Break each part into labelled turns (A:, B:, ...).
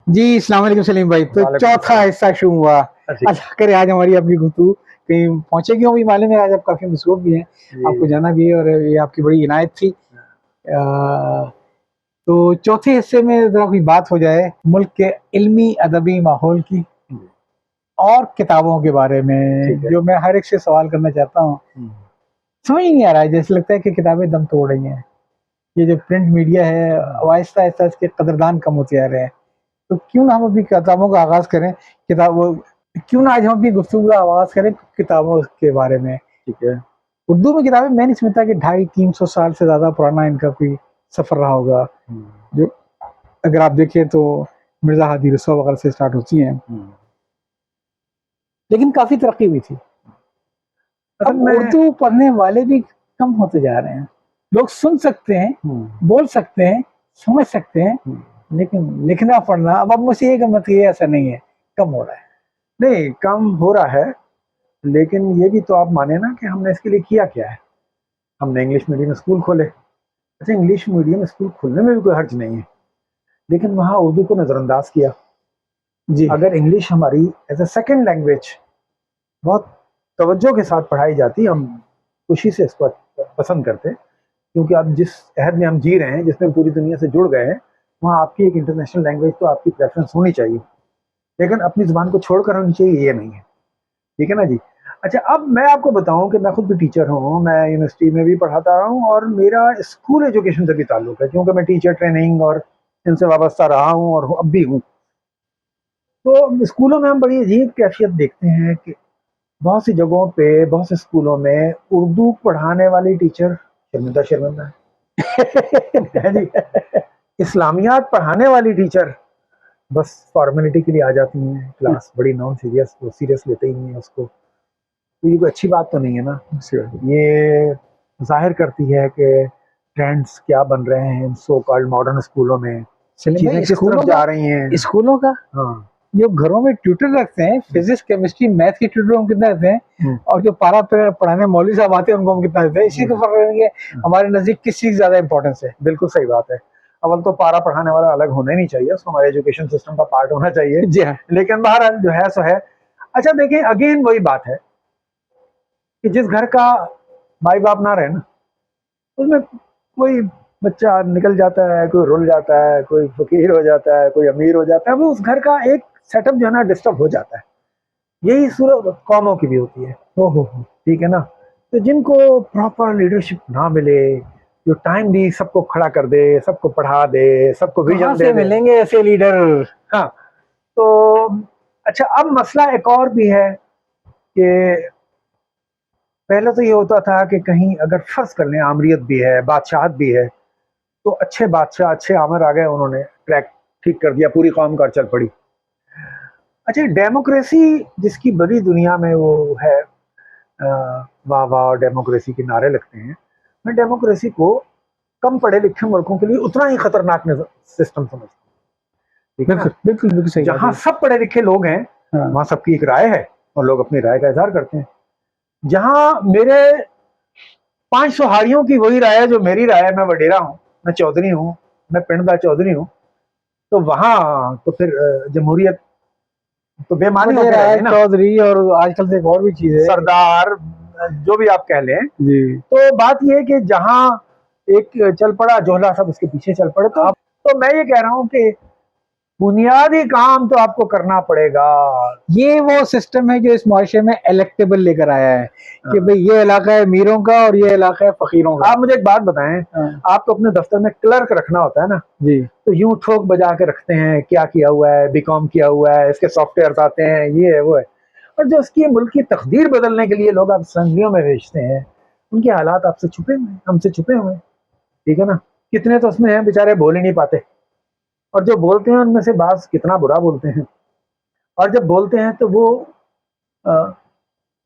A: जी अस्सलाम वालेकुम सलीम भाई। तो
B: वालेकुम
A: चौथा
B: सलाम।
A: हिस्सा शुरू हुआ।
B: जी,
A: अल्लाह करे आज हमारी आपकी गुफ्तगू कहीं पहुंचेगी, भी मालूम है आज आप काफी मसरूफ भी हैं, आपको
B: जी।
A: जाना भी है और ये आपकी बड़ी इनायत थी। तो चौथे हिस्से में जरा कोई बात हो जाए मुल्क के इल्मी अदबी माहौल की
B: जी,
A: और किताबों के बारे
B: ठीक
A: में,
B: है।
A: जो मैं हर एक से सवाल करना चाहता हूँ।
B: हुँ,
A: समझ ही नहीं आ रहा है, जैसे लगता है कि किताबें दम तोड़ रही हैं। ये जो प्रिंट मीडिया है,
B: हुँ।
A: आहिस्ता आहिस्ता इसके कदरदान कम होते जा रहे हैं। तो क्यों ना हम अपनी किताबों का आगाज करें, किताब क्यों ना आज हम अपनी गुफ्तगू का आगाज करें किताबों के बारे में।
B: ठीक है।
A: उर्दू में किताबें मैं नहीं समझता कि 250-300 साल से ज्यादा पुराना इनका कोई सफर रहा होगा।
B: हुँ,
A: जो अगर आप देखें तो मिर्जा हादी रसूल वगैरह से स्टार्ट होती हैं,
B: हुँ।
A: लेकिन काफी तरक्की हुई थी।
B: असल
A: अब
B: में
A: उर्दू पढ़ने वाले भी कम होते जा रहे हैं। लोग सुन सकते हैं,
B: हुँ,
A: बोल सकते हैं, समझ सकते हैं,
B: हुँ।
A: लेकिन लिखना पढ़ना अब मुझसे ये मत ये ऐसा नहीं है, कम हो रहा है।
B: नहीं, कम हो रहा है, लेकिन ये भी तो आप माने ना कि हमने इसके लिए किया क्या है? हमने इंग्लिश मीडियम स्कूल खोले। अच्छा, इंग्लिश मीडियम स्कूल खोलने में भी कोई हर्ज नहीं है, लेकिन वहाँ उर्दू को नज़रअंदाज किया।
A: जी
B: अगर इंग्लिश हमारी एज़ अ सेकंड लैंग्वेज बहुत तवज्जो के साथ पढ़ाई जाती, हम खुशी से इसको पसंद करते। क्योंकि आप जिस अहद में हम जी रहे हैं, जिसमें पूरी दुनिया से जुड़ गए हैं, वहाँ आपकी एक इंटरनेशनल लैंग्वेज तो आपकी प्रेफरेंस होनी चाहिए। लेकिन अपनी ज़ुबान को छोड़कर होनी चाहिए, ये नहीं है। ठीक है ना जी? अच्छा, अब मैं आपको बताऊँ कि मैं खुद भी टीचर हूँ, मैं यूनिवर्सिटी में भी पढ़ाता रहा हूँ और मेरा स्कूल एजुकेशन से भी ताल्लुक है, क्योंकि मैं टीचर ट्रेनिंग और इनसे वाबस्ता रहा हूँ और अब भी हूँ। तो स्कूलों में हम बड़ी अजीब कैफियत देखते हैं कि बहुत सी जगहों पे, बहुत से स्कूलों में उर्दू पढ़ाने वाली टीचर शर्मिंदा-शर्मिंदा है। हैं जी? इस्लामियात पढ़ाने वाली टीचर बस फॉर्मेलिटी के लिए आ जाती हैं, क्लास बड़ी नॉन सीरियस, वो सीरियस लेते ही नहीं है उसको। तो ये कोई अच्छी बात तो नहीं है ना। ये ज़ाहिर करती है कि ट्रेंड्स क्या बन रहे हैं इन सो कॉल्ड मॉडर्न स्कूलों में,
A: सलीम
B: चीज़ें
A: भाई,
B: किस तरफ जा रही हैं।
A: स्कूलों का
B: हाँ।
A: जो घरों में ट्यूटर रखते हैं, फिजिक्स केमिस्ट्री मैथ के ट्यूटर हम कितना देते हैं,
B: हुँ,
A: और जो पारा पढ़ाने मौलवी साहब आते हैं उनको हम कितना देते हैं। इसी को
B: हुँ,
A: फर्क है कि हमारे नजदीक किस चीज ज्यादा इंपॉर्टेंस है।
B: बिल्कुल सही बात है। अव्वल तो पारा पढ़ाने वाला अलग होना ही नहीं चाहिए, उसको हमारे एजुकेशन सिस्टम का पार्ट होना चाहिए।
A: जी हाँ।
B: लेकिन बहरहाल जो है सो है। अच्छा देखिए, अगेन वही बात है कि जिस घर का माई-बाप ना रहे ना, उसमें कोई बच्चा निकल जाता है, कोई रुल जाता है, कोई फ़कीर हो जाता है, कोई अमीर हो जाता है, वो उस घर का एक सेटअप जो है ना डिस्टर्ब हो जाता है। यही सूरत कौमों की भी होती है।
A: हो।
B: ठीक है ना? तो जिनको प्रॉपर लीडरशिप ना मिले, जो टाइमली सबको खड़ा कर दे, सबको पढ़ा दे, सबको
A: कहाँ
B: विज़न दे
A: से
B: दे।
A: मिलेंगे ऐसे लीडर?
B: हाँ, तो अच्छा, अब मसला एक और भी है कि पहले तो ये होता था कि कहीं अगर फ़र्ज़ कर लें आमरीत भी है, बादशाहत भी है, तो अच्छे बादशाह, अच्छे आमिर आ गए, उन्होंने ट्रैक ठीक कर दिया, पूरी कौम कर चल पड़ी। अच्छा, डेमोक्रेसी जिसकी बड़ी दुनिया में वो है, वाह वाह और डेमोक्रेसी के नारे लगते हैं, मैं डेमोक्रेसी को कम पढ़े लिखे मुल्कों के लिए उतना ही खतरनाक सिस्टम समझता हूँ। ठीक है ना?
A: बिल्कुल बिल्कुल बिल्कुल सही बात
B: जहाँ
A: है।
B: सब पढ़े लिखे लोग हैं,
A: हाँ।
B: वहाँ सबकी एक राय है और लोग अपनी राय का इजहार करते हैं। जहाँ मेरे 500 हाड़ियों की वही राय है जो मेरी राय है, मैं वडेरा हूँ, मैं चौधरी हूँ, मैं पिंड का चौधरी हूँ, तो वहाँ तो फिर जमहूरियत तो बेमानी होकर
A: वडेरा
B: रह
A: है,
B: गई ना।
A: चौधरी, और आजकल से एक और भी चीज है।
B: सरदार, जो भी आप कह लें।
A: जी।
B: तो बात ये है कि जहाँ एक चल पड़ा जोहला, सब उसके पीछे चल पड़े। तो मैं ये कह रहा हूँ कि बुनियादी काम तो आपको करना पड़ेगा।
A: ये वो सिस्टम है जो इस मुआशरे में इलेक्टेबल लेकर आया है कि
B: हाँ।
A: भाई ये इलाका है अमीरों का और ये इलाका है फकीरों का।
B: आप मुझे एक बात बताएं,
A: हाँ।
B: आपको अपने दफ्तर में क्लर्क रखना होता है ना,
A: जी
B: तो यूं ठोक बजा के रखते हैं, क्या किया हुआ है, बीकॉम किया हुआ है, इसके सॉफ्टवेयर आते हैं, ये है वो है। और जो उसकी मुल्क की तकदीर बदलने के लिए लोग आप संधियों में भेजते हैं, उनके हालात आपसे छुपे हुए हैं, हमसे छुपे हुए हैं। ठीक है ना? कितने तो उसमें हैं बेचारे बोल ही नहीं पाते, और जो बोलते हैं उनमें से बाज कितना बुरा बोलते हैं, और जब बोलते हैं तो वो अ,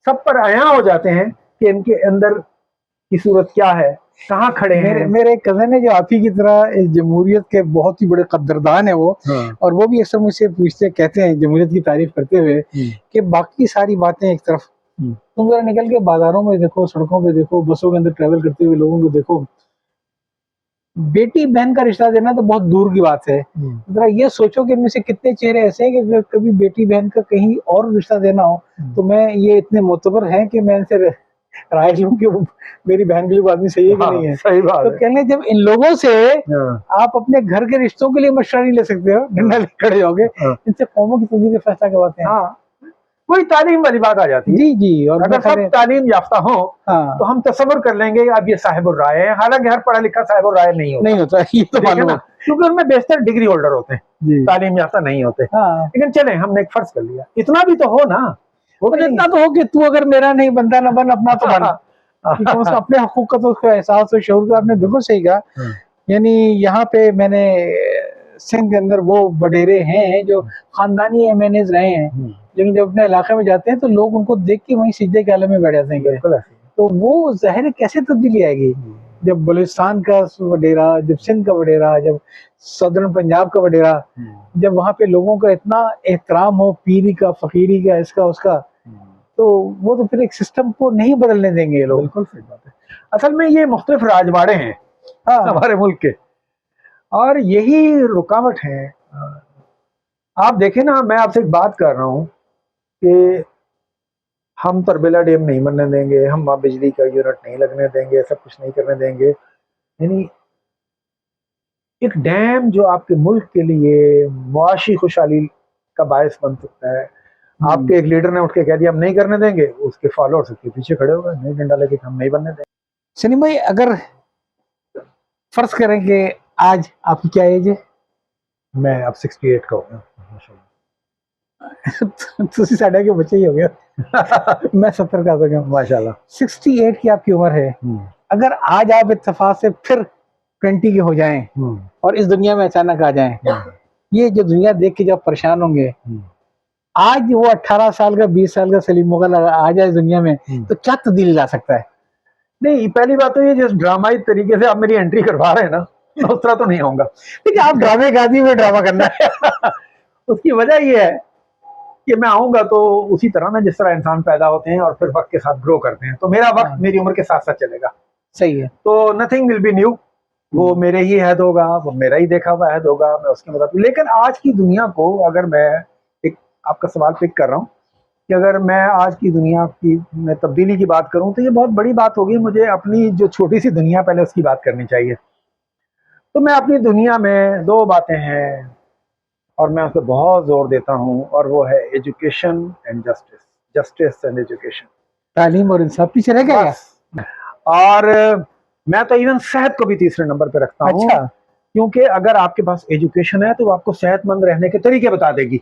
B: सब पर आया हो जाते हैं कि इनके अंदर की सूरत क्या है, कहाँ खड़े
A: मेरे
B: हैं।
A: मेरे एक कजन है जो आप ही की तरह इस जमहूरियत के बहुत ही बड़े कद्रदान है वो।
B: हाँ।
A: और वो भी अक्सर मुझसे पूछते कहते हैं जमहूरियत की तारीफ करते हुए कि बाकी सारी बातें एक तरफ, तुम जरा निकल के बाजारों में देखो, सड़कों पे देखो, बसों के अंदर ट्रेवल करते हुए लोगों को देखो, बेटी बहन का रिश्ता देना तो बहुत दूर की बात है। जरा ये सोचो कि इनमें से कितने चेहरे ऐसे हैं कि अगर कभी बेटी बहन का कहीं और रिश्ता देना हो तो मैं ये इतने मोतबर हैं कि मैं इनसे राय लूं कि वो मेरी बहन के लिए वो आदमी सही है कि नहीं है।
B: सही बात
A: तो
B: है।
A: कहने जब इन लोगों से आप अपने घर के रिश्तों के लिए मशवरा नहीं ले सकते हो, डंडा लेकर खड़े जाओगे, इनसे कौमों की तकदीर का फैसला करवाते हैं।
B: हाँ, वही तालीम वाली बात आ जाती है।
A: जी जी। और
B: अगर सब तालीम याफ्ता हो
A: हाँ,
B: तो हम तसव्वुर कर लेंगे अब ये साहिबुर राय है, हालांकि हर पढ़ा लिखा साहिबुर राय नहीं होता,
A: ये तो मालूम है,
B: क्योंकि उनमें बेहतर डिग्री होल्डर होते हैं, तालीम याफ्ता नहीं होते।
A: हाँ।
B: लेकिन चले हमने एक फर्ज कर लिया, इतना भी तो हो ना, वो
A: इतना तो हो कि तू अगर मेरा नहीं बनता ना बन, अपना तो बन। कि कम से कम अपने हकूक का तो उसको एहसास हो, शऊर का। आपने बिल्कुल सही कहा। यानी यहाँ पे मैंने सिंध के अंदर वो वडेरे हैं जो खानदानी एमएनएज रहे हैं, लेकिन जब अपने इलाके में जाते हैं तो लोग उनको देख के वहीं सीधे के आलम में बैठ जाते हैं। तो वो ज़ाहिर कैसे तब्दीली आएगी जब बलूचिस्तान का वडेरा, जब सिंध का वडेरा, जब सदर्न पंजाब का वडेरा, जब वहाँ पे लोगों का इतना एहतराम हो, पीरी का, फकीरी का, इसका उसका, तो वो तो फिर एक सिस्टम को नहीं बदलने देंगे ये लोग।
B: बिल्कुल सही बात है। असल में ये मुख्तलिफ राजवाड़े हैं हमारे मुल्क के, और यही रुकावट है। आप देखें ना, मैं आपसे एक बात कर रहा हूँ कि हम तरबेला डैम नहीं बनने देंगे, हम वहाँ बिजली का यूनिट नहीं लगने देंगे, सब कुछ नहीं करने देंगे। यानी एक डैम जो आपके मुल्क के लिए मुआशी खुशहाली का बायस बन सकता है, आपके एक लीडर ने उठ के कह दिया हम नहीं करने देंगे, उसके फॉलोअर्स उसके पीछे खड़े हो गए, नहीं डंडा लेके हम नहीं बनने देंगे।
A: सलीम भाई, अगर फर्ज करें कि आज आपकी क्या एज है?
B: मैं अब 68 का हो गया।
A: तुसी साढ़े के बच्चे ही हो गया। मैं 70 का हो गया
B: माशाल्लाह।
A: 68 की आपकी उम्र है। अगर आज आप इत्तेफाक से फिर 20 के हो जाएं और इस दुनिया में अचानक आ जाएं, ये जो दुनिया देख के जब परेशान होंगे, आज वो 18 साल का 20 साल का सलीम मुगल आ जाए इस दुनिया में, तो क्या तब्दीली ला सकता है?
B: नहीं, पहली बात तो ये जिस ड्रामाई तरीके से आप मेरी एंट्री करवा रहे हैं ना, उस तरह तो नहीं होगा।
A: लेकिन आप ड्रामे का आदमी में ड्रामा करना है।
B: उसकी वजह ये है कि मैं आऊंगा तो उसी तरह ना जिस तरह इंसान पैदा होते हैं और फिर वक्त के साथ ग्रो करते हैं, तो मेरा वक्त मेरी उम्र के साथ साथ चलेगा।
A: सही है।
B: तो नथिंग विल बी न्यू, वो मेरे ही हैद होगा, वो मेरा ही देखा हुआ हैद होगा, मैं उसके मुताबिक। लेकिन आज की दुनिया को अगर मैं एक आपका सवाल पिक कर रहा हूँ कि अगर मैं आज की दुनिया की मैं तब्दीली की बात करूं तो ये बहुत बड़ी बात होगी। मुझे अपनी जो छोटी सी दुनिया पहले उसकी बात करनी चाहिए। तो मैं अपनी दुनिया में दो बातें हैं और मैं उस पर बहुत जोर देता हूं, और वो है education and justice. Justice and education,
A: तालीम और इंसाफ पीछे रह गया।
B: और मैं तो इवन सेहत को भी तीसरे नंबर पे रखता हूँ।
A: अच्छा।
B: क्योंकि अगर आपके पास एजुकेशन है तो वो आपको सेहतमंद रहने के तरीके बता देगी।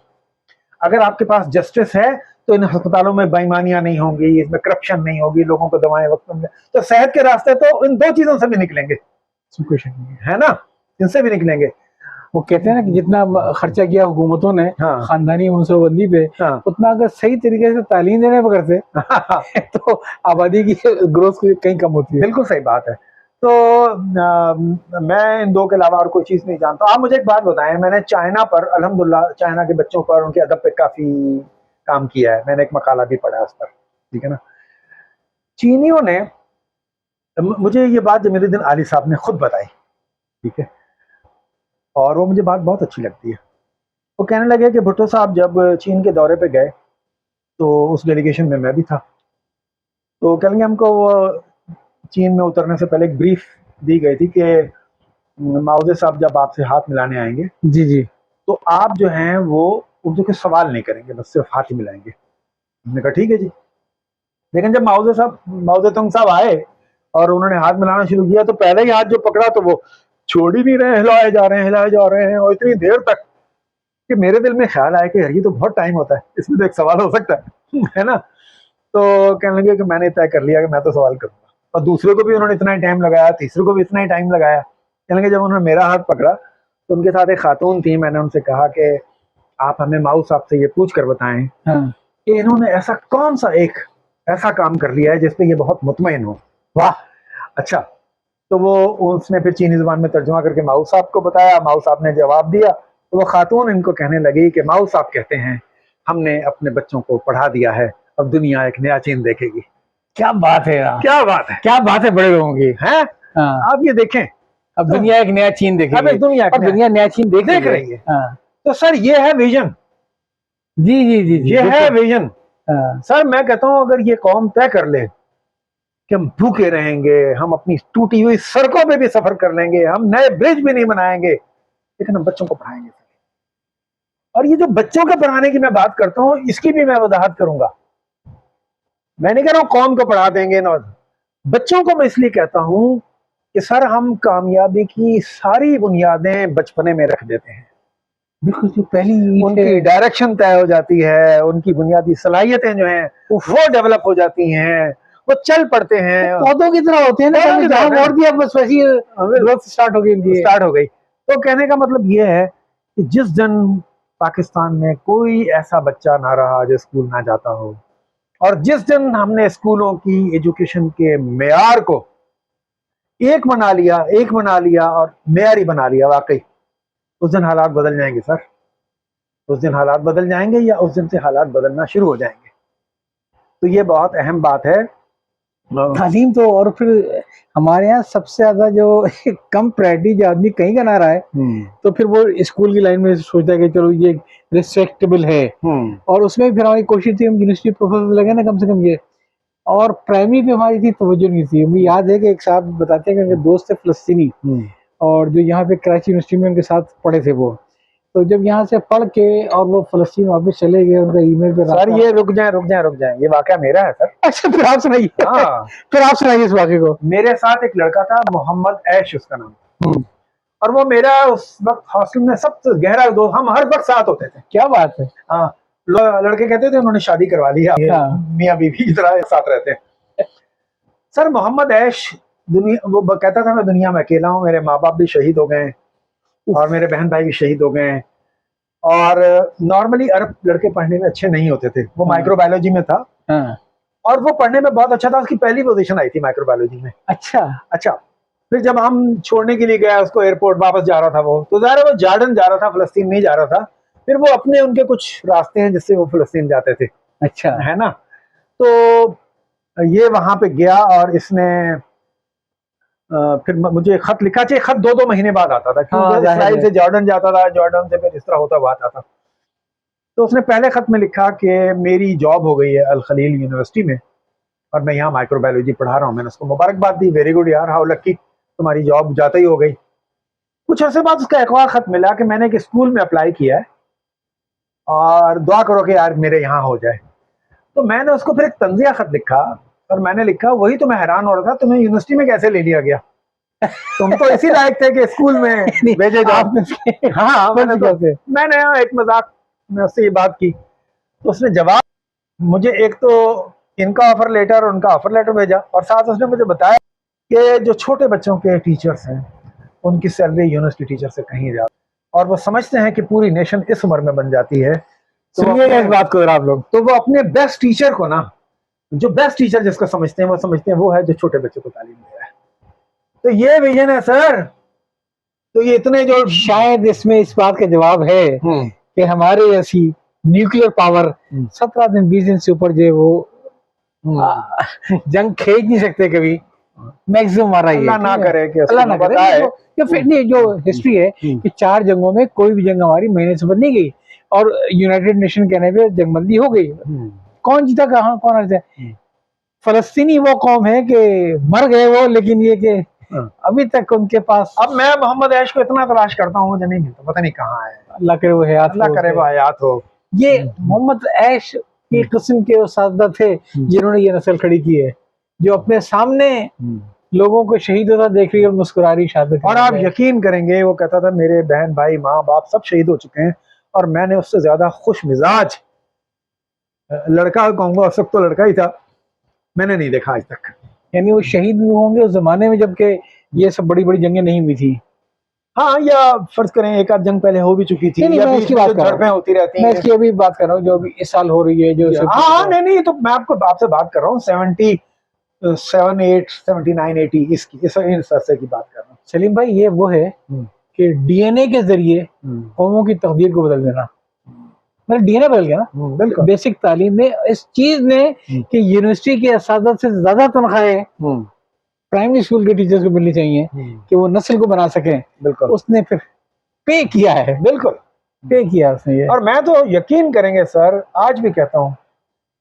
B: अगर आपके पास जस्टिस है तो इन अस्पतालों में बेईमानियां नहीं होंगी, इसमें करप्शन नहीं होगी, लोगों को दवाएं वक्त में। तो सेहत के रास्ते तो इन दो चीजों से भी निकलेंगे, है ना, इनसे भी निकलेंगे।
A: वो कहते हैं ना कि जितना खर्चा किया हुकूमतों ने खानदानी मनसूबबंदी पे, उतना अगर सही तरीके से तालीम देने पर करते तो आबादी की ग्रोथ कहीं कम होती है।
B: बिल्कुल सही बात है। तो मैं इन दो के अलावा और कोई चीज नहीं जानता। आप मुझे एक बात बताएं, मैंने चाइना पर अल्हम्दुलिल्लाह चाइना के बच्चों पर उनके अदब पे काफी काम किया है, मैंने एक मकाला भी पढ़ा है उस पर, ठीक है ना। चीनियों ने मुझे ये बात जमीरुद्दीन आली साहब ने खुद बताई, ठीक है, और वो मुझे बात बहुत अच्छी लगती है। वो कहने लगे कि भुट्टो साहब जब चीन के दौरे पे गए तो उस डेलीगेशन में मैं भी था। तो कहेंगे हमको चीन में उतरने से पहले एक ब्रीफ दी गई थी कि माओजे साहब जब आपसे हाथ मिलाने आएंगे
A: जी जी,
B: तो आप जो हैं वो उर्दू के सवाल नहीं करेंगे, बस सिर्फ हाथ ही मिलाएंगे। हमने कहा ठीक है जी। लेकिन जब माओजे तुंग साहब आए और उन्होंने हाथ मिलाना शुरू किया तो पहले ही हाथ जो पकड़ा तो वो छोड़ ही नहीं रहे, हिलाए जा रहे हैं और इतनी देर तक कि मेरे दिल में ख्याल आया कि यार ये तो बहुत टाइम होता है, इसमें तो एक सवाल हो सकता है ना। तो कहने लगे कि मैंने तय कर लिया कि मैं तो सवाल करूंगा, और दूसरे को भी उन्होंने इतना ही टाइम लगाया, तीसरे को भी इतना ही टाइम लगाया। कहने लगे जब उन्होंने मेरा हाथ पकड़ा तो उनके साथ एक खातून थी, मैंने उनसे कहा कि आप हमें माऊ साहब से ये पूछ कर बताएं कि इन्होंने ऐसा कौन सा एक ऐसा काम कर लिया है जिसपे ये बहुत मुतमईन हो। वाह, अच्छा। तो वो उसने फिर चीनी जुबान में तर्जुमा करके माऊ साहब को बताया, माऊ साहब ने जवाब दिया। तो वो खातून इनको कहने लगी कि माऊ साहब कहते हैं हमने अपने बच्चों को पढ़ा दिया है, अब दुनिया एक नया चीन देखेगी।
A: क्या बात है यार,
B: क्या बात है,
A: क्या बात है बड़े लोगों की।
B: हैं आप ये देखें,
A: अब दुनिया एक नया चीन
B: अब
A: देखेगी,
B: एक दुनिया
A: और दुनिया नया चीन देख
B: रही है।
A: हाँ
B: तो सर ये है विजन,
A: जी जी जी जी,
B: ये है
A: बिल्कुल।
B: विजन।
A: हाँ,
B: सर मैं कहता हूं अगर ये कौम तय कर ले कि हम भूखे रहेंगे, हम अपनी टूटी हुई सड़कों पे भी सफर कर लेंगे, हम नए ब्रिज भी नहीं बनाएंगे, लेकिन हम बच्चों को पढ़ाएंगे। और ये जो बच्चों के पढ़ाने की मैं बात करता हूं, इसकी भी मैं वजाहत करूंगा। मैं नहीं कह रहा हूं कौम को पढ़ा देंगे ना, बच्चों को मैं इसलिए कहता हूं कि सर हम कामयाबी की सारी बुनियादें बचपने में रख देते हैं।
A: बिल्कुल जो पहली
B: उनकी डायरेक्शन तय हो जाती है, उनकी बुनियादी सलाहियतें जो हैं वो डेवलप हो जाती हैं, वो चल पड़ते हैं,
A: पौधों की तरह होते हैं ना,
B: पौधों की
A: जहाँ
B: तरह
A: मोड़ दिया बस वैसी ग्रोथ स्टार्ट हो गई।
B: स्टार्ट हो गई। तो कहने का मतलब ये है कि जिस दिन पाकिस्तान में कोई ऐसा बच्चा ना रहा जो स्कूल ना जाता हो, और जिस दिन हमने स्कूलों की एजुकेशन के मेयार को एक बना लिया और मेयारी बना लिया, वाकई उस दिन हालात बदल जाएंगे सर। उस दिन हालात बदल जाएंगे, या उस दिन से हालात बदलना शुरू हो जाएंगे। तो ये बहुत अहम बात है।
A: तालीम तो, और फिर हमारे यहाँ सबसे ज्यादा जो कम प्रायोरिटी जो आदमी कहीं का ना रहा है, तो फिर वो स्कूल की लाइन में सोचता है कि चलो ये रिस्पेक्टेबल है, और उसमें फिर हमारी कोशिश थी हम यूनिवर्सिटी प्रोफेसर लगे ना कम से कम ये। और प्राइमरी पे हमारी थी तवज्जो नहीं थी। मुझे याद है कि एक साहब बताते हैं कि उनके दोस्त थे फलस्तीनी, और जो यहाँ पे कराची यूनिवर्सिटी में उनके साथ पढ़े थे वो, तो जब यहाँ से पढ़ के और वो फलस्तीन वापस चले गए, उनका ईमेल पे
B: सर ये रुक जाए, ये वाकया मेरा है सर।
A: अच्छा फिर आप सुनाइए।
B: हाँ
A: फिर आप सुनाइए इस वाक़े को।
B: मेरे साथ एक लड़का था, मोहम्मद ऐश उसका नाम, और वो मेरा उस वक्त हॉस्टल में सबसे गहरा दोस्त, हम हर वक्त साथ होते थे।
A: क्या बात है।
B: हाँ, लड़के कहते थे उन्होंने शादी करवा ली है,
A: हाँ।
B: मियाँ बीवी की तरह साथ रहते हैं। सर मोहम्मद ऐश वो कहता था मैं दुनिया में अकेला हूँ, मेरे माँ बाप भी शहीद हो गए और मेरे बहन भाई भी शहीद हो गए, और नॉर्मली अरब लड़के पढ़ने में अच्छे नहीं होते थे। वो माइक्रोबायोलॉजी में था, और वो पढ़ने में बहुत अच्छा था, उसकी पहली पोजीशन आई थी माइक्रोबायोलॉजी में। अच्छा फिर जब हम छोड़ने के लिए गया उसको एयरपोर्ट, वापस जा रहा था वो, तो ज़ाहिर है वो जॉर्डन जा रहा था, फलस्तीन नहीं जा रहा था। फिर वो अपने उनके कुछ रास्ते हैं जिससे वो फलस्तीन जाते थे,
A: अच्छा
B: है ना। तो ये वहां पे गया और इसने फिर मुझे खत लिखा, चाहिए खत 2-2 महीने बाद आता था, क्योंकि इसराइल से जॉर्डन जाता था, जॉर्डन से फिर इस तरह होता हुआ आता था। तो उसने पहले खत में लिखा कि मेरी जॉब हो गई है अल खलील यूनिवर्सिटी में, और मैं यहाँ माइक्रोबायोलॉजी पढ़ा रहा हूँ। मैंने उसको मुबारकबाद दी, वेरी गुड यार, हाउ लकी, तुम्हारी जॉब जाते ही हो गई। कुछ अर्से बाद उसका एक और खत मिला कि मैंने एक स्कूल में अप्लाई किया है और दुआ करो कि यार मेरे यहाँ हो जाए। तो मैंने उसको फिर एक तंजिया खत लिखा, और मैंने लिखा वही तो मैं हैरान हो रहा था, तुम्हें यूनिवर्सिटी में कैसे ले लिया गया, तुम तो इसी लायक थे कि स्कूल में भेजे जाओ। हाँ मैंने एक मजाक में उससे ये बात की, तो उसने जवाब मुझे एक तो इनका ऑफर लेटर और उनका ऑफर लेटर भेजा, और साथ उसने मुझे बताया कि जो छोटे बच्चों के टीचर्स हैं उनकी सैलरी यूनिवर्सिटी टीचर से कहीं ज्यादा, और वो समझते हैं कि पूरी नेशन इस उम्र में बन जाती है। तो
A: सुनिएगा इस बात को आप लोग,
B: तो वो अपने बेस्ट टीचर को ना, जो बेस्ट टीचर जिसको समझते हैं, वो समझते हैं वो है जो छोटे बच्चों को तालीम दे रहा है। तो ये विजन है सर। तो ये इतने जो
A: शायद इसमें इस बात का जवाब है कि हमारे ऐसी न्यूक्लियर पावर 17 दिन 20 दिन से ऊपर जो वो जंग खेल नहीं सकते कभी, मैक्सिमम आ रहा है।
B: अल्लाह ना करे कि
A: अल्लाह ना करे। जो फिर नहीं, जो हिस्ट्री है कि 4 जंगों में कोई भी जंग हमारी महीने से ऊपर नहीं गई, और यूनाइटेड नेशन कहने पे जंगबंदी हो गई। कौन जीता, कहाँ कौन हारा? फलस्तीनी वो कौम है कि मर गए वो, लेकिन ये कि अभी तक उनके पास।
B: अब मैं मोहम्मद ऐश को इतना तलाश करता हूँ, मुझे नहीं मिलता, पता नहीं कहाँ है।
A: अल्लाह करे वो हयात,
B: अल्लाह करे वो हयात हो।
A: ये मोहम्मद ऐश की किस्म के उस्ताद थे जिन्होंने ये नस्ल खड़ी की है, जो अपने सामने लोगों को शहीद होता देख रही और मुस्कुरा रही शादी।
B: और आप यकीन करेंगे वो कहता था मेरे बहन भाई माँ बाप सब शहीद हो चुके हैं, और मैंने उससे ज्यादा खुश मिजाज लड़का कहूंगा, उस वक्त तो लड़का ही था, मैंने नहीं देखा आज तक।
A: यानी वो शहीद भी होंगे उस जमाने में जबकि ये सब बड़ी बड़ी जंगें नहीं हुई थी।
B: हाँ, या फर्ज करें एक आध जंग पहले हो भी चुकी थी,
A: या
B: इसकी बात कर रहा हूँ, होती रहती
A: मैं इसकी अभी बात कर रहा हूँ जो अभी इस साल हो रही है जो।
B: हाँ नहीं, तो मैं आपसे बात कर रहा हूँ 77, 8, 79, 80 इसकी इस अरसे की बात कर रहा हूँ।
A: सलीम भाई, ये वो है कि डीएनए के जरिए कौमों की तकदीर को बदल देना, मतलब डीएनए बदल गया ना। बिल्कुल बेसिक तालीम में इस चीज ने कि यूनिवर्सिटी के असातिज़ा से ज्यादा तनख्वाहें प्राइमरी स्कूल के टीचर्स को मिलनी चाहिए कि वो नस्ल को बना सकें,
B: बिल्कुल
A: उसने फिर पे किया है,
B: बिल्कुल
A: पे किया उसने ये।
B: और मैं तो यकीन करेंगे सर, आज भी कहता हूँ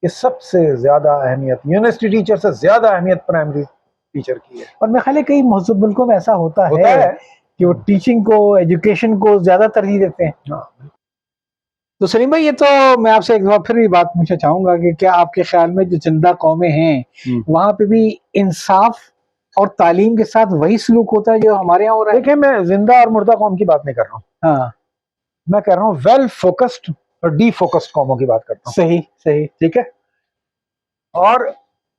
B: कि सबसे ज्यादा अहमियत यूनिवर्सिटी टीचर से ज्यादा अहमियत प्राइमरी टीचर की है।
A: और मैं ख्याल है कई महसूब मुल्कों में ऐसा होता है कि वो टीचिंग को, एजुकेशन को ज्यादा तरजीह देते हैं।
B: हाँ।
A: तो सलीम भाई, ये तो मैं आपसे एक बार फिर भी बात पूछना चाहूंगा कि क्या आपके ख्याल में जो जिंदा कौमें हैं वहां पे भी इंसाफ और तालीम के साथ वही सलूक होता है जो हमारे यहाँ हो रहा है?
B: देखिए, मैं जिंदा और मुर्दा कौम की बात नहीं कर रहा हूँ,
A: हाँ,
B: मैं कह रहा हूँ वेल फोकस्ड और डी फोकस्ड कौमों की बात करता हूँ।
A: सही सही,
B: ठीक है। और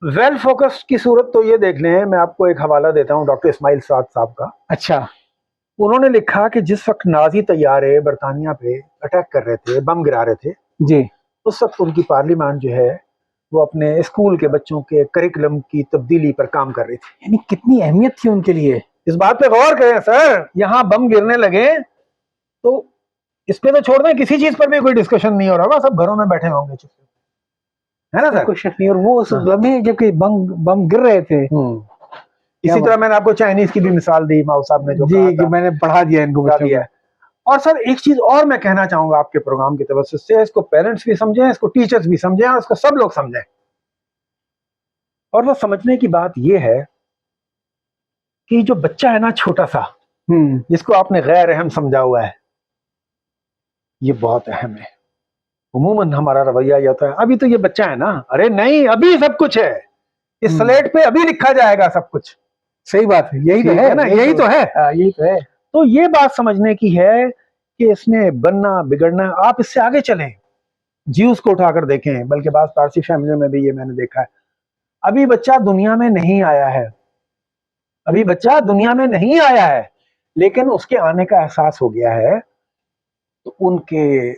B: वेल फोकस्ड की सूरत तो ये देख लें, मैं आपको एक हवाला देता हूँ डॉक्टर इस्माइल साद साहब का।
A: अच्छा।
B: उन्होंने लिखा कि जिस वक्त नाजी तैयारे बरतानिया पे अटैक कर रहे थे, बम गिरा रहे थे
A: जी,
B: उस वक्त उनकी पार्लियामेंट जो है वो अपने स्कूल के बच्चों के करिकुलम की तब्दीली पर काम कर रही थी।
A: यानी कितनी अहमियत थी उनके लिए।
B: इस बात पे गौर करें सर, यहाँ बम गिरने लगे तो इस पे तो छोड़ दें, किसी चीज पर भी कोई डिस्कशन नहीं हो रहा होगा, सब घरों में बैठे होंगे चुप, है ना सर?
A: कोई शक नहीं। और वो उस लम्हे जबकि बम गिर रहे थे।
B: इसी तरह मैंने आपको चाइनीज की भी मिसाल दी, माओ साहब ने जो
A: जी, कि मैंने पढ़ा दिया इनको,
B: बता दिया। और सर एक चीज और मैं कहना चाहूंगा आपके प्रोग्राम की तवज्जुह से, इसको पेरेंट्स भी समझें, इसको टीचर्स भी समझें और इसको सब लोग समझें। और वो समझने की बात यह है कि जो बच्चा है ना छोटा सा, जिसको आपने गैर अहम समझा हुआ है, ये बहुत अहम है। उमूमन हमारा रवैया ये होता है अभी तो ये बच्चा है ना, अरे नहीं अभी सब कुछ है, इस स्लेट पे अभी लिखा जाएगा सब कुछ।
A: सही बात है, यही तो है
B: ना, यही तो है,
A: यही तो है।
B: तो ये बात समझने की है कि इसमें बनना बिगड़ना, आप इससे आगे चलें, ज्यूस को उठाकर देखें, बल्कि बात पारसी फैमिली में भी ये मैंने देखा है। अभी बच्चा दुनिया में नहीं आया है, अभी बच्चा दुनिया में नहीं आया है, लेकिन उसके आने का एहसास हो गया है, तो उनके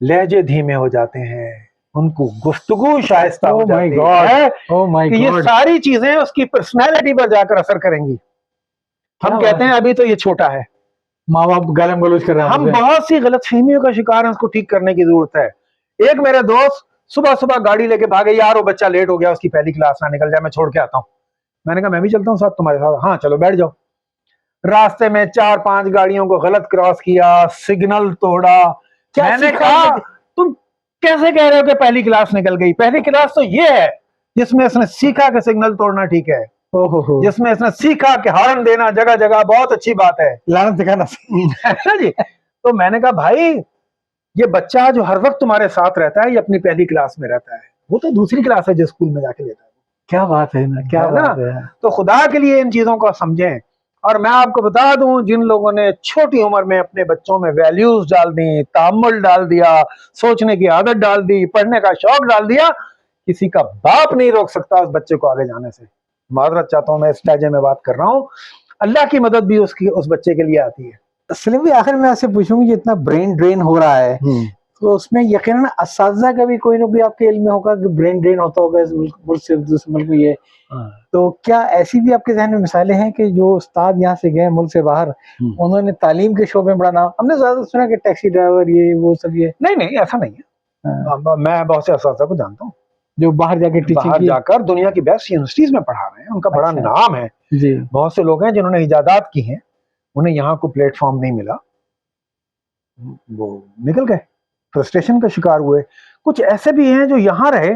B: लहजे धीमे हो जाते हैं, उनको गुफ्तगू शाइस्ता हो जाती है, कि ये सारी चीजें उसकी पर्सनैलिटी पर जाकर असर करेंगी। हम कहते हैं अभी तो ये छोटा है,
A: माँ बाप गालम गलोच कर रहे हैं,
B: हम बहुत सी गलतफहमियों का शिकार हैं, उसको ठीक करने की जरूरत है। एक मेरे दोस्त सुबह सुबह गाड़ी लेके भागे, यार वो बच्चा लेट हो गया, उसकी पहली क्लास ना निकल जाए, मैं छोड़ के आता हूँ। मैंने कहा मैं भी चलता हूँ साथ तुम्हारे साथ। हाँ चलो बैठ जाओ। रास्ते में 4-5 गाड़ियों को गलत क्रॉस किया, सिग्नल तोड़ा। मैंने कहा तुम कैसे कह रहे हो कि पहली क्लास निकल गई? पहली क्लास तो ये है जिसमें इसने सीखा कि सिग्नल तोड़ना ठीक है, जिसमें इसने सीखा कि हॉर्न देना जगह जगह बहुत अच्छी बात है,
A: लानत दिखाना
B: है जी। तो मैंने कहा भाई ये बच्चा जो हर वक्त तुम्हारे साथ रहता है, ये अपनी पहली क्लास में रहता है, वो तो दूसरी क्लास है जो स्कूल में जाके लेता है।
A: क्या बात है ना, क्या बात है।
B: तो खुदा के लिए इन चीजों को समझें। और मैं आपको बता दूं, जिन लोगों ने छोटी उम्र में अपने बच्चों में वैल्यूज डाल दी, तामुल डाल दिया, सोचने की आदत डाल दी, पढ़ने का शौक डाल दिया, किसी का बाप नहीं रोक सकता उस बच्चे को आगे जाने से। माजरत चाहता हूं, मैं इस लहजे में बात कर रहा हूं, अल्लाह की मदद भी उस बच्चे के लिए आती है।
A: सलीम भाई, आखिर में आपसे पूछूंगी, जितना ब्रेन ड्रेन हो रहा है तो उसमें यकीनन असातिज़ा का भी कोई ना कोई आपके इल्म में होगा कि ब्रेन ड्रेन होता होगा इस मुल्क से दूसरे मुल्क में। ये तो क्या ऐसी भी आपके ज़हन में मिसालें हैं कि जो उस्ताद यहाँ से गए मुल्क से बाहर, उन्होंने तालीम के शोबे में बड़ा नाम, हमने ज्यादा सुना कि टैक्सी ड्राइवर ये वो सब, ये
B: नहीं ऐसा नहीं है। मैं बहुत से असातिज़ा को जानता हूँ
A: जो बाहर जाके टीचिंग
B: जाकर दुनिया की बेस्ट यूनिवर्सिटीज में पढ़ा रहे हैं, उनका बड़ा नाम है जी। बहुत से लोग हैं जिन्होंने इजादात की हैं, उन्हें यहाँ को प्लेटफॉर्म नहीं मिला, वो निकल गए, फ्रस्ट्रेशन का शिकार हुए। कुछ ऐसे भी हैं जो यहाँ रहे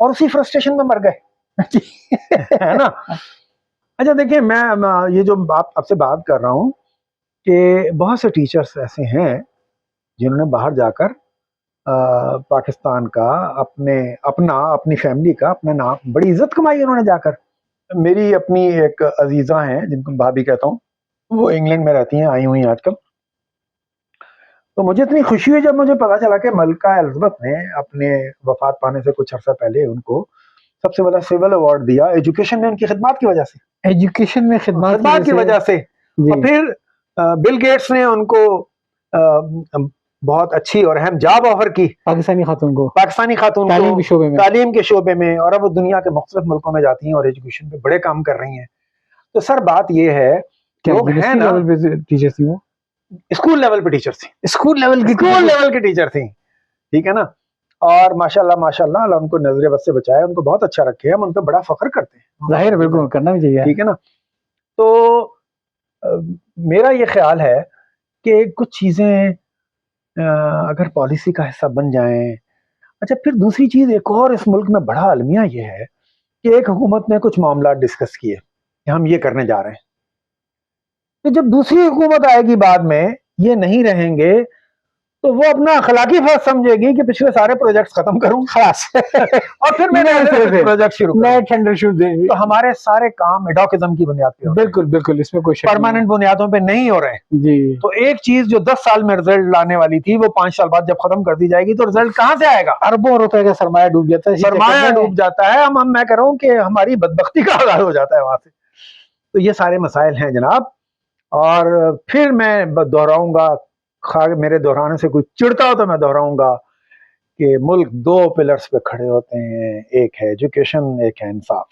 B: और उसी फ्रस्ट्रेशन में मर गए है ना। अच्छा देखिए, मैं ये जो आपसे बात कर रहा हूँ कि बहुत से टीचर्स ऐसे हैं जिन्होंने बाहर जाकर पाकिस्तान का अपनी फैमिली का अपना नाम, बड़ी इज्जत कमाई उन्होंने जाकर। मेरी अपनी एक अजीजा हैं जिनको भाभी कहता हूँ, वो इंग्लैंड में रहती हैं, आई हुई हैं आजकल। तो मुझे इतनी खुशी हुई जब मुझे पता चला कि मलका एलिज़ाबेथ ने अपने वफात पाने से कुछ अर्सा पहले उनको सबसे बड़ा सिविल अवार्ड दिया एजुकेशन में, उनकी खिदमत की वजह से,
A: एजुकेशन में खिदमत
B: की वजह से। और फिर बिल गेट्स ने उनको बहुत अच्छी और अहम जॉब ऑफर की, पाकिस्तानी खातून को तालीम के शोबे में, और अब वो दुनिया के मुख्तलिफ मुल्कों में जाती हैं और एजुकेशन पे बड़े काम कर रही हैं। तो सर बात ये है, लोग हैं ना,
A: टीचर थी वो,
B: स्कूल लेवल पे टीचर थी,
A: स्कूल लेवल
B: के टीचर थी, ठीक है ना। और माशाल्लाह अल्लाह उनको नजर बद से बचाए, उनको बहुत अच्छा रखे, हम उन पर बड़ा फख्र करते हैं,
A: जाहिर है, बिल्कुल करना भी चाहिए,
B: ठीक है ना। तो मेरा ये ख्याल है कि कुछ चीजें अगर पॉलिसी का हिस्सा बन जाएं। अच्छा, फिर दूसरी चीज एक और इस मुल्क में बड़ा अलमिया ये है कि एक हुकूमत ने कुछ मामला डिस्कस किए कि हम ये करने जा रहे हैं, तो जब दूसरी हुकूमत आएगी बाद में, ये नहीं रहेंगे, तो वो अपना अखलाकी फर्ज समझेगी कि पिछले सारे प्रोजेक्ट्स खत्म करूं खलास और फिर मैं नए प्रोजेक्ट शुरू
A: नए टेंडर शुरू देंगे।
B: तो हमारे सारे काम एडोकिज्म की बुनियाद पे
A: बिल्कुल बिल्कुल, इसमें कोई शक
B: परमानेंट बुनियादों पे नहीं हो रहे हैं
A: जी।
B: तो एक चीज जो 10 साल में रिजल्ट लाने वाली थी वो 5 साल बाद जब खत्म कर दी जाएगी तो रिजल्ट कहां से आएगा?
A: अरबों रुपए का सरमाया डूब जाता है,
B: सरमाया डूब जाता है। मैं कह रहा हूं कि हमारी बदबख्ती का आगाज हो जाता है वहां से। तो ये सारे मसाइल हैं जनाब। और फिर मैं दोहराऊंगा, मेरे दोहराने से कोई चिढ़ता हो तो मैं दोहराऊंगा कि मुल्क 2 पिलर्स पे खड़े होते हैं, एक है एजुकेशन, एक है इंसाफ।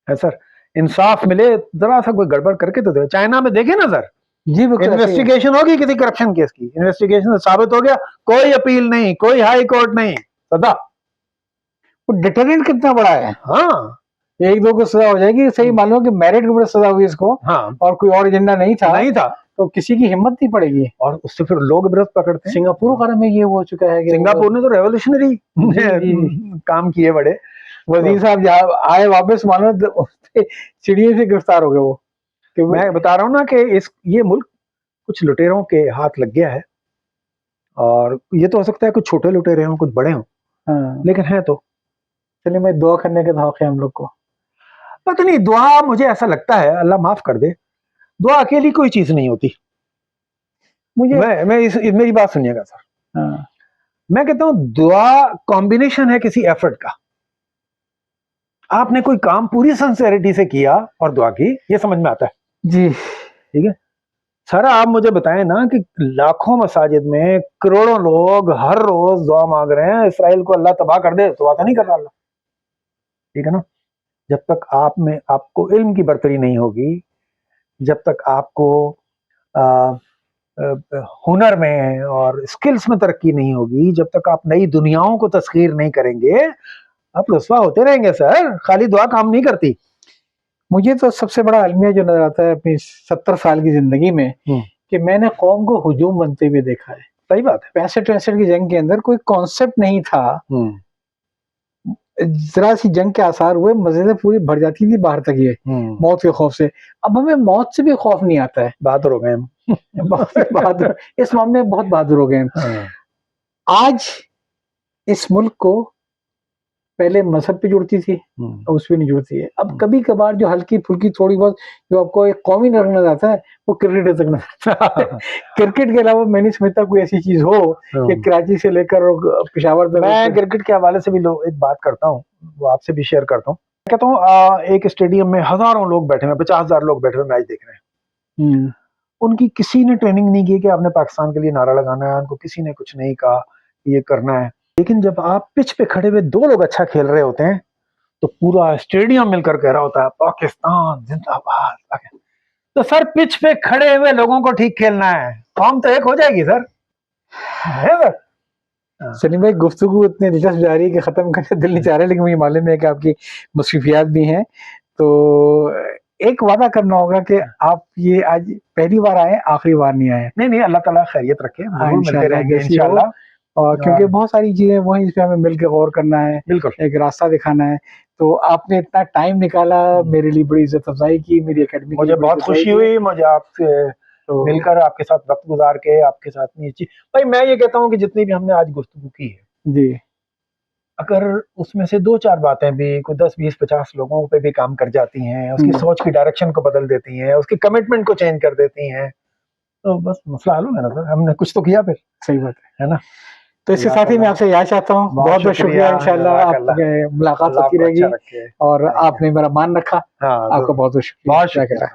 B: है सर, इंसाफ मिले, जरा सा कोई गड़बड़ करके तो दे। चाइना में देखे ना सर,
A: जी
B: इन्वेस्टिगेशन होगी किसी करप्शन केस की, इन्वेस्टिगेशन से साबित हो गया, कोई अपील नहीं, कोई हाई कोर्ट नहीं, सदा।
A: वो डिटरेंट कितना बड़ा है।
B: हाँ,
A: 1-2 को सजा हो जाएगी, सही मालूम कि मेरिट के ऊपर सजा हुई इसको,
B: हाँ,
A: और कोई और एजेंडा नहीं था तो किसी की हिम्मत नहीं पड़ेगी,
B: और उससे फिर लोग इबरत पकड़ते हैं।
A: सिंगापुर वगैरह में ये हो चुका है कि
B: सिंगापुर ने तो रेवोल्यूशनरी काम किए बड़े।
A: वजीर साहब आए वापस, मानो चिड़ियों से गिरफ्तार हो गए वो।
B: कि मैं बता रहा हूँ ना कि ये मुल्क कुछ लुटेरों के हाथ लग गया है, और ये तो हो सकता है कुछ छोटे लुटेरे हों, कुछ बड़े हों,
A: हाँ।
B: लेकिन है तो।
A: चलिए, मैं दुआ करने के हक है हम लोग को।
B: पता नहीं, दुआ मुझे ऐसा लगता है, अल्लाह माफ कर दे, दुआ अकेली कोई चीज नहीं होती। मुझे मेरी बात सुनिएगा सर।
A: हाँ।
B: मैं कहता हूं दुआ कॉम्बिनेशन है किसी एफर्ट का। आपने कोई काम पूरी सिंसेरिटी से किया और दुआ की, ये समझ में आता है
A: जी।
B: ठीक है सर, आप मुझे बताएं ना कि लाखों मसाजिद में करोड़ों लोग हर रोज दुआ मांग रहे हैं, इसराइल को अल्लाह तबाह कर दे, दुआ तो नहीं कर रहा अल्लाह, ठीक है ना। जब तक आप में आपको इल्म की बरतरी नहीं होगी, जब तक आपको हुनर में और स्किल्स में तरक्की नहीं होगी, जब तक आप नई दुनियाओं को तस्खीर नहीं करेंगे, आप रुस्वा होते रहेंगे सर। खाली दुआ काम नहीं करती।
A: मुझे तो सबसे बड़ा अलमिया जो नजर आता है अपनी 70 साल की जिंदगी में, कि मैंने कौम को हुजूम बनते हुए देखा है।
B: सही बात है।
A: 65-63 की जंग के अंदर कोई कॉन्सेप्ट नहीं था, जरा सी जंग के आसार हुए, मस्जिदें पूरी भर जाती थी बाहर तक, ये मौत के खौफ से। अब हमें मौत से भी खौफ नहीं आता है।
B: बहादुर हो गए हम
A: बहादुर, इस मामले में बहुत बहादुर हो गए हम। आज इस मुल्क को पहले मजहब पे जुड़ती थी, अब उस पे नहीं जुड़ती है। अब कभी कभार जो हल्की फुल्की थोड़ी बहुत जो आपको एक कौमी नजर आता है, वो क्रिकेट तक नजर आता है। क्रिकेट के अलावा मैं नहीं समझता कोई ऐसी चीज हो कि कराची से लेकर पेशावर तक।
B: मैं क्रिकेट के हवाले से भी एक बात करता हूँ, वो आपसे भी शेयर करता हूँ। कहता हूँ एक स्टेडियम में हजारों लोग बैठे हुए, 50,000 लोग बैठे हुए मैच देख रहे हैं। उनकी किसी ने ट्रेनिंग नहीं की कि आपने पाकिस्तान के लिए नारा लगाना है, उनको किसी ने कुछ नहीं कहा ये करना है। लेकिन जब आप पिच पे खड़े हुए 2 लोग अच्छा खेल रहे होते हैं तो पूरा स्टेडियम मिलकर कह रहा होता है पाकिस्तान जिंदाबाद। तो सर, पिच पे खड़े हुए लोगों को ठीक खेलना है, कौम तो एक हो जाएगी सर।
A: सलीम भाई, गुफ्तगू इतनी दिलचस्प जा रही है कि खत्म करने दिल नहीं चाह रहा, लेकिन मुझे मालूम है कि आपकी मसरूफियात भी हैं, तो एक वादा करना होगा कि आप ये आज पहली बार आए, आखिरी बार नहीं आए।
B: नहीं, अल्लाह ताला खैरियत रखे, मिलते रहेंगे इंशाल्लाह।
A: और क्योंकि बहुत सारी चीजें वो हैं जिस पे हमें मिलकर गौर करना है,
B: बिल्कुल
A: एक रास्ता दिखाना है। तो आपने इतना टाइम निकाला, मेरे लिए बड़ी इज्जत अफजाई की, मेरी एकेडमी
B: मुझे बहुत खुशी हुई, मुझे आपसे तो मिलकर, आपके साथ वक्त गुजार के, आपके साथ नहीं अच्छी भाई। मैं ये कहता हूँ कि जितनी भी हमने आज गुफ्तगू की है
A: जी,
B: अगर उसमें से 2-4 बातें भी कोई 10-20-50 लोगों पे भी काम कर जाती हैं, उसकी सोच की डायरेक्शन को बदल देती हैं, उसकी कमिटमेंट को चेंज कर देती हैं, तो बस मसला हल हो गया ना सर। हमने कुछ तो किया फिर।
A: सही बात
B: है ना।
A: तो इसके साथ ही मैं आपसे याद चाहता हूँ, बहुत बहुत शुक्रिया। इंशाल्लाह आपकी मुलाकात होती रहेगी, और आपने मेरा मान रखा। आपका बहुत बहुत शुक्रिया।